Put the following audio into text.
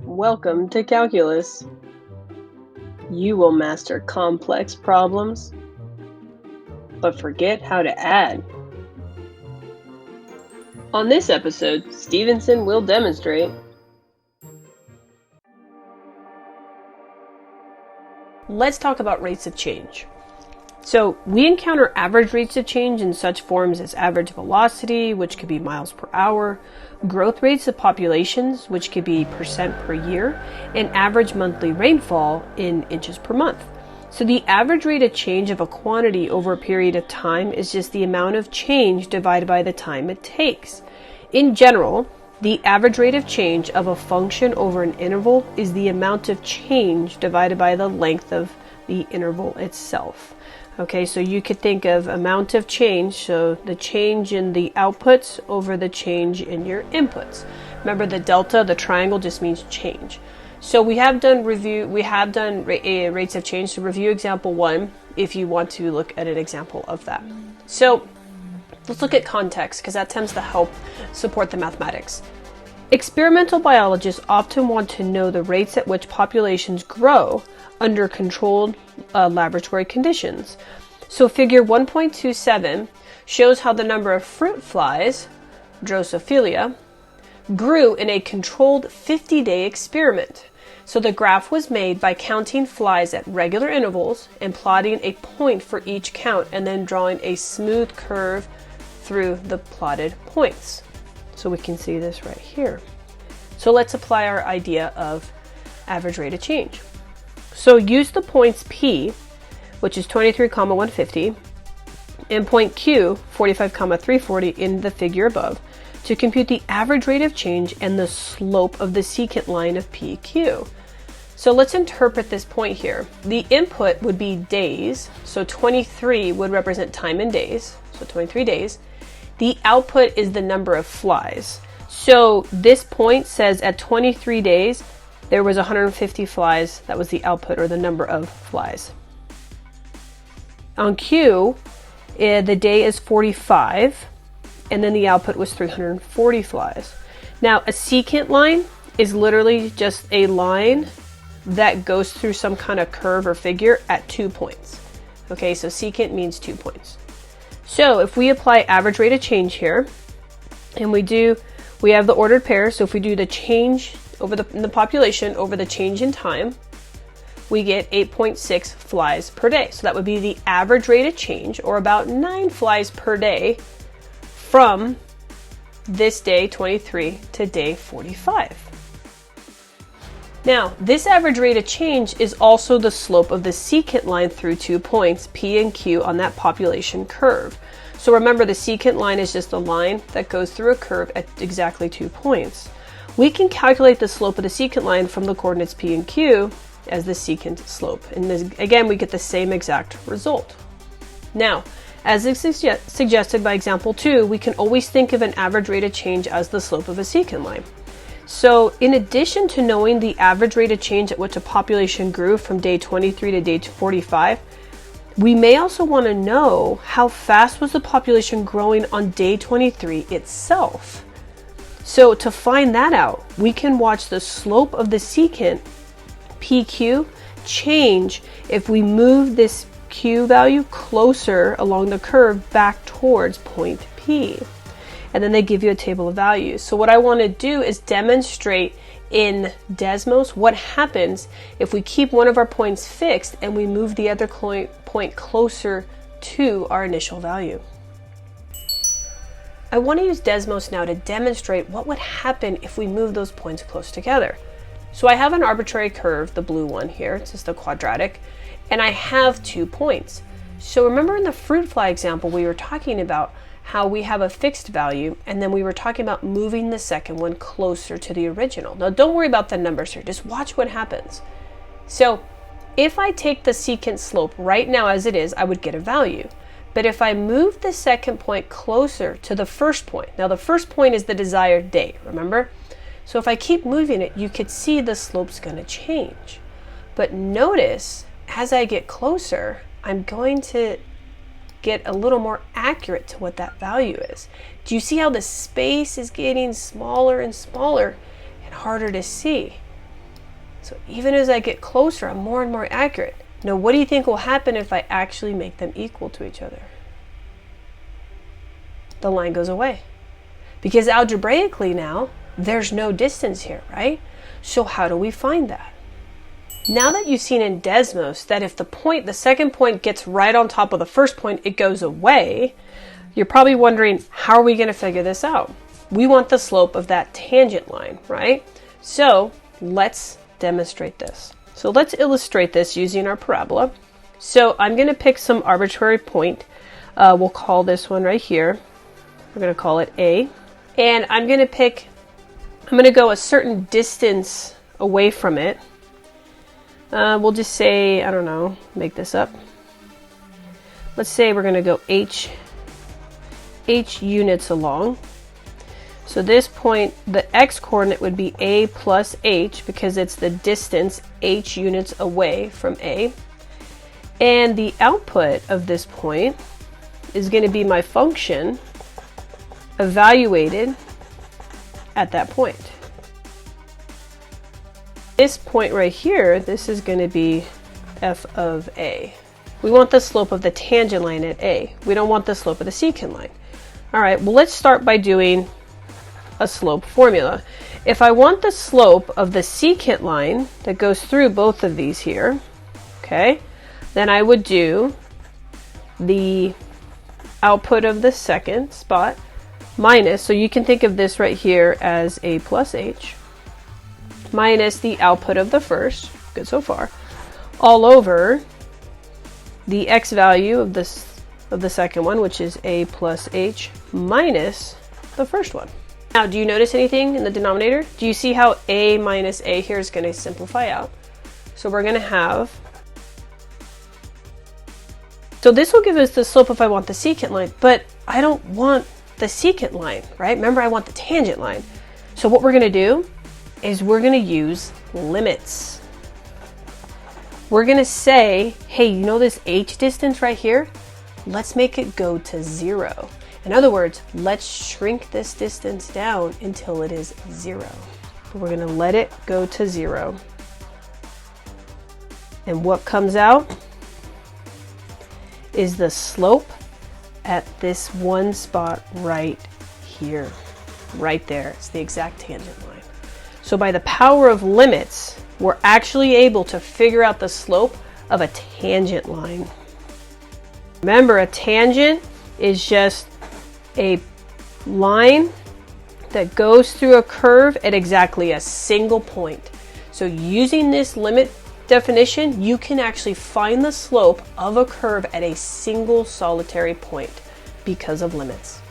Welcome to calculus. You will master complex problems, but forget how to add. On this episode, Stevenson will demonstrate. Let's talk about rates of change. So we encounter average rates of change in such forms as average velocity, which could be miles per hour, growth rates of populations, which could be percent per year, and average monthly rainfall in inches per month. So the average rate of change of a quantity over a period of time is just the amount of change divided by the time it takes. In general, the average rate of change of a function over an interval is the amount of change divided by the length of the interval itself. Okay, so you could think of amount of change, so the change in the outputs over the change in your inputs. Remember the delta, the triangle just means change. So we have done rates of change. So review example 1 if you want to look at an example of that. So let's look at context because that tends to help support the mathematics. Experimental biologists often want to know the rates at which populations grow under controlled laboratory conditions. So figure 1.27 shows how the number of fruit flies, Drosophila, grew in a controlled 50-day experiment. So the graph was made by counting flies at regular intervals and plotting a point for each count and then drawing a smooth curve through the plotted points. So we can see this right here. So let's apply our idea of average rate of change. So use the points P, which is 23,150, and point Q, 45,340 in the figure above, to compute the average rate of change and the slope of the secant line of PQ. So let's interpret this point here. The input would be days, so 23 would represent time in days, so 23 days. The output is the number of flies. So this point says at 23 days, there was 150 flies. That was the output, or the number of flies. On Q, the day is 45, and then the output was 340 flies. Now, a secant line is literally just a line that goes through some kind of curve or figure at 2 points. Okay, so secant means 2 points. So if we apply average rate of change here, and we have the ordered pair, so if we do the change over the population over the change in time, we get 8.6 flies per day. So that would be the average rate of change, or about 9 flies per day from this day 23 to day 45. Now, this average rate of change is also the slope of the secant line through 2 points, P and Q, on that population curve. So remember, the secant line is just a line that goes through a curve at exactly 2 points. We can calculate the slope of the secant line from the coordinates P and Q as the secant slope. And again, we get the same exact result. Now, as is suggested by example 2, we can always think of an average rate of change as the slope of a secant line. So in addition to knowing the average rate of change at which a population grew from day 23 to day 45, we may also want to know how fast was the population growing on day 23 itself. So to find that out, we can watch the slope of the secant, PQ, change if we move this Q value closer along the curve back towards point P. And then they give you a table of values. So what I want to do is demonstrate in Desmos what happens if we keep one of our points fixed and we move the other point closer to our initial value. I want to use Desmos now to demonstrate what would happen if we move those points close together. So I have an arbitrary curve, the blue one here, it's just a quadratic, and I have 2 points. So remember in the fruit fly example, we were talking about how we have a fixed value, and then we were talking about moving the second one closer to the original. Now don't worry about the numbers here, just watch what happens. So if I take the secant slope right now as it is, I would get a value. But if I move the second point closer to the first point, now the first point is the desired day, remember? So if I keep moving it, you could see the slope's going to change. But notice, as I get closer, I'm going to get a little more accurate to what that value is. Do you see how the space is getting smaller and smaller and harder to see? So even as I get closer, I'm more and more accurate. Now, what do you think will happen if I actually make them equal to each other? The line goes away. Because algebraically now, there's no distance here, right? So how do we find that? Now that you've seen in Desmos that if the second point gets right on top of the first point, it goes away, you're probably wondering, how are we going to figure this out? We want the slope of that tangent line, right? So let's demonstrate this. So let's illustrate this using our parabola. So I'm going to pick some arbitrary point. We'll call this one right here. We're going to call it A. And I'm going to go a certain distance away from it. We'll just say, I don't know, make this up. Let's say we're going to go h units along. So this point, the x coordinate would be a plus h because it's the distance h units away from A. And the output of this point is going to be my function evaluated at that point. This point right here, this is going to be f of A. We want the slope of the tangent line at A. We don't want the slope of the secant line. All right, well, let's start by doing a slope formula. If I want the slope of the secant line that goes through both of these here, okay, then I would do the output of the second spot minus, so you can think of this right here as A plus H, minus the output of the first, good so far, all over the x value of the second one, which is A plus H, minus the first one. Now, do you notice anything in the denominator? Do you see how A minus A here is going to simplify out? So we're going to have, so this will give us the slope if I want the secant line, but I don't want the secant line, right? Remember, I want the tangent line. So what we're going to do is we're going to use limits. We're going to say, hey, you know this h distance right here? Let's make it go to 0. In other words, let's shrink this distance down until it is 0. We're going to let it go to 0. And what comes out is the slope at this one spot right here. Right there. It's the exact tangent line. So by the power of limits, we're actually able to figure out the slope of a tangent line. Remember, a tangent is just a line that goes through a curve at exactly a single point. So using this limit definition, you can actually find the slope of a curve at a single solitary point because of limits.